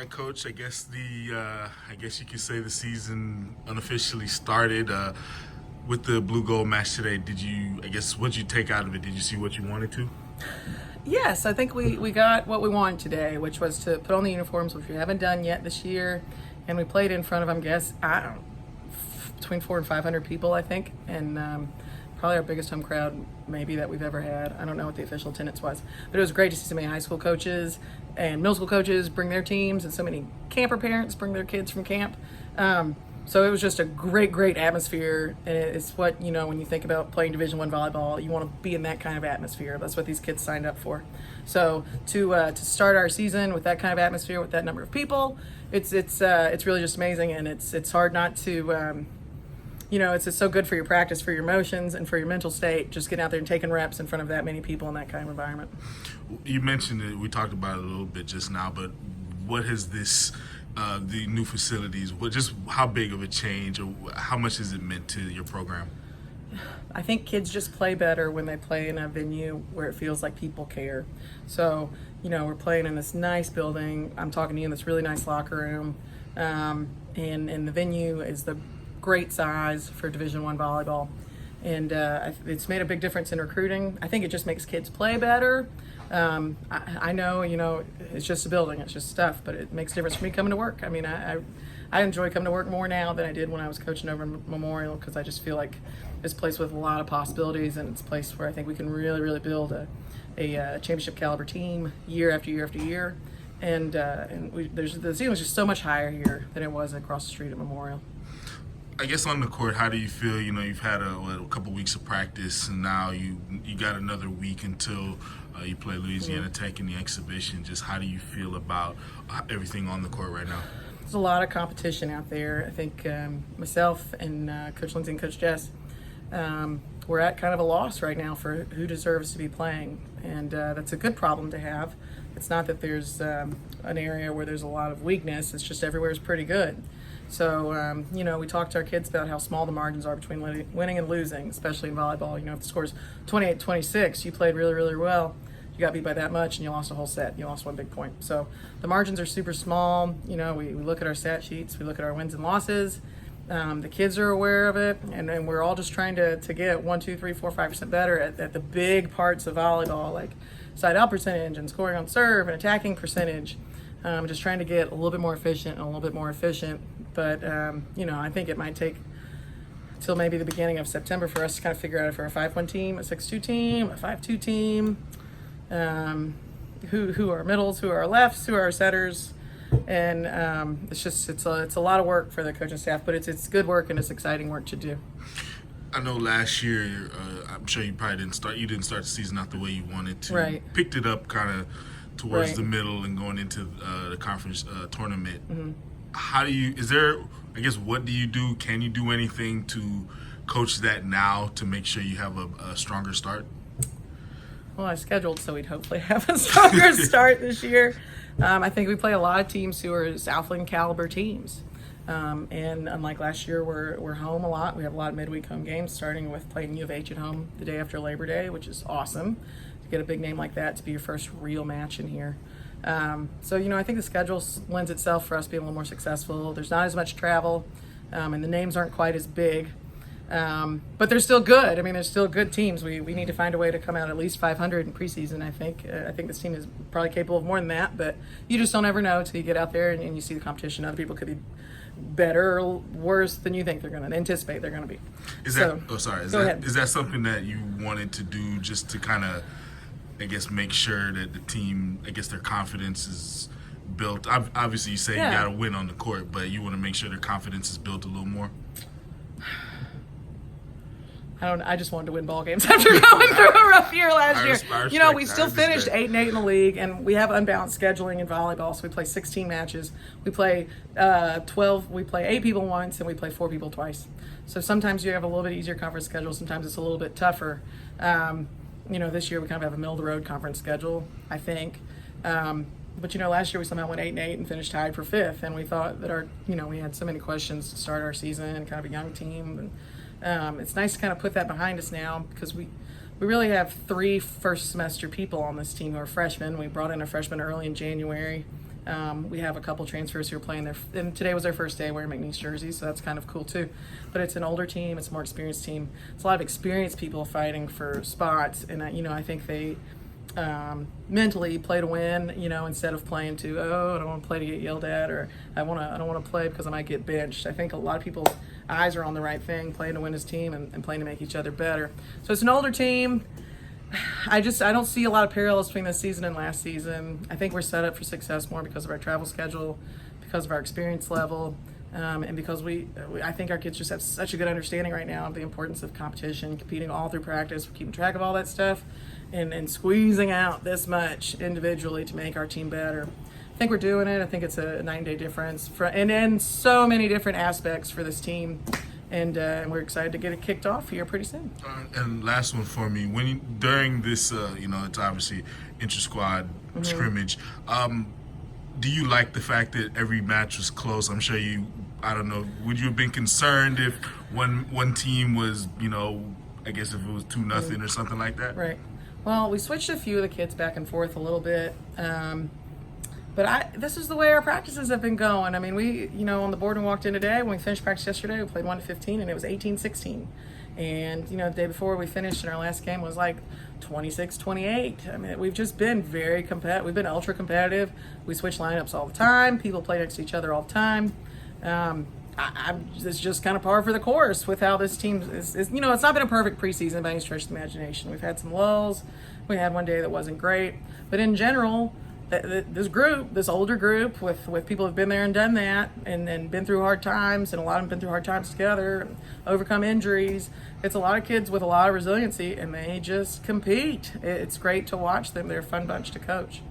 right, Coach. I guess you could say the season unofficially started with the blue gold match today. What'd you take out of it? Did you see what you wanted to? Yes, I think we got what we wanted today, which was to put on the uniforms, which we haven't done yet this year, and we played in front of, I don't know, between 400 and 500 people, I think, and probably our biggest home crowd maybe that we've ever had. I don't know what the official attendance was, but it was great to see so many high school coaches and middle school coaches bring their teams, and so many camper parents bring their kids from camp. So it was just a great atmosphere, and it's what, when you think about playing Division I volleyball, you want to be in that kind of atmosphere. That's what these kids signed up for. So to start our season with that kind of atmosphere, with that number of people, it's really just amazing, and it's hard not to. It's just so good for your practice, for your emotions, and for your mental state, just getting out there and taking reps in front of that many people in that kind of environment. You mentioned it, we talked about it a little bit just now, but what has this, the new facilities, how big of a change, or how much has it meant to your program? I think kids just play better when they play in a venue where it feels like people care. So, we're playing in this nice building. I'm talking to you in this really nice locker room. And the venue is the great size for Division I volleyball. And it's made a big difference in recruiting. I think it just makes kids play better. I know, it's just a building, it's just stuff, but it makes a difference for me coming to work. I mean, I enjoy coming to work more now than I did when I was coaching over Memorial, because I just feel like it's a place with a lot of possibilities, and it's a place where I think we can really build a championship caliber team year after year after year. And the ceiling is just so much higher here than it was across the street at Memorial. I guess on the court, how do you feel? You've had a couple weeks of practice, and now you got another week until you play Louisiana Tech in the exhibition. Just how do you feel about everything on the court right now? There's a lot of competition out there. I think myself and Coach Lindsay and Coach Jess, we're at kind of a loss right now for who deserves to be playing, and that's a good problem to have. It's not that there's an area where there's a lot of weakness. It's just everywhere is pretty good. So, we talk to our kids about how small the margins are between winning and losing, especially in volleyball. If the score's 28-26, you played really well. You got beat by that much, and you lost a whole set. You lost one big point. So the margins are super small. We look at our stat sheets. We look at our wins and losses. The kids are aware of it, and we're all just trying to get 1, 2, 3, 4, 5% better at the big parts of volleyball, like side out percentage and scoring on serve and attacking percentage. Just trying to get a little bit more efficient and a little bit more efficient. But, I think it might take till maybe the beginning of September for us to kind of figure out if we're a 5-1 team, a 6-2 team, a 5-2 team, who are our middles, who are our lefts, who are our setters. And it's a lot of work for the coaching staff, but it's good work and it's exciting work to do. I know last year, I'm sure you probably didn't start the season out the way you wanted to. Right. Picked it up kind of towards the middle and going into the conference tournament. Mm-hmm. What do you do? Can you do anything to coach that now to make sure you have a stronger start? Well, I scheduled so we'd hopefully have a stronger start this year. I think we play a lot of teams who are Southland caliber teams. And unlike last year, we're home a lot. We have a lot of midweek home games, starting with playing U of H at home the day after Labor Day, which is awesome to get a big name like that to be your first real match in here. I think the schedule lends itself for us being a little more successful. There's not as much travel, and the names aren't quite as big. But they're still good. I mean, they're still good teams. We need to find a way to come out at least 500 in preseason, I think. I think this team is probably capable of more than that, but you just don't ever know until you get out there and you see the competition. Other people could be better or worse than you think they're going to anticipate they're going to be. Is that something that you wanted to do just to kind of, make sure that the team, their confidence is built? Obviously, you say you got to win on the court, but you want to make sure their confidence is built a little more? I just wanted to win ball games after going through a rough year last year. We still finished 8-8 in the league, and we have unbalanced scheduling in volleyball. So we play 16 matches. We play 12. We play 8 people once, and we play 4 people twice. So sometimes you have a little bit easier conference schedule. Sometimes it's a little bit tougher. This year we kind of have a middle of the road conference schedule, I think. But last year we somehow went 8-8 and finished tied for 5th, and we thought that we had so many questions to start our season and kind of a young team. And it's nice to kind of put that behind us now, because we really have 3 first semester people on this team who are freshmen. We brought in a freshman early in January, We have a couple transfers who are playing there, and today was their first day wearing McNeese jerseys, so that's kind of cool too. But it's an older team, it's a more experienced team. It's a lot of experienced people fighting for spots, and I think they mentally play to win, instead of playing to, I don't want to play to get yelled at, or I don't want to play because I might get benched. I think a lot of people's eyes are on the right thing, playing to win his team and playing to make each other better. So it's an older team. I don't see a lot of parallels between this season and last season. I think we're set up for success more because of our travel schedule, because of our experience level, and because I think our kids just have such a good understanding right now of the importance of competition, competing all through practice, we're keeping track of all that stuff, and squeezing out this much individually to make our team better. I think we're doing it. I think it's a 9-day difference and so many different aspects for this team. And we're excited to get it kicked off here pretty soon. And last one for me, during this, it's obviously inter-squad scrimmage. Do you like the fact that every match was close? I'm sure I don't know, would you have been concerned if one team was, I guess if it was 2-0 or something like that? Right. Well, we switched a few of the kids back and forth a little bit. But this is the way our practices have been going. I mean, we, on the board when we walked in today, when we finished practice yesterday, we played 1-15, and it was 18-16. And, the day before we finished in our last game was like 26-28. I mean, we've just been very competitive. We've been ultra competitive. We switch lineups all the time. People play next to each other all the time. It's just kind of par for the course with how this team is. It's not been a perfect preseason by any stretch of the imagination. We've had some lulls. We had one day that wasn't great. But in general, this older group with people who've been there and done that and been through hard times, and a lot of them been through hard times together, overcome injuries. It's a lot of kids with a lot of resiliency, and they just compete. It's great to watch them. They're a fun bunch to coach.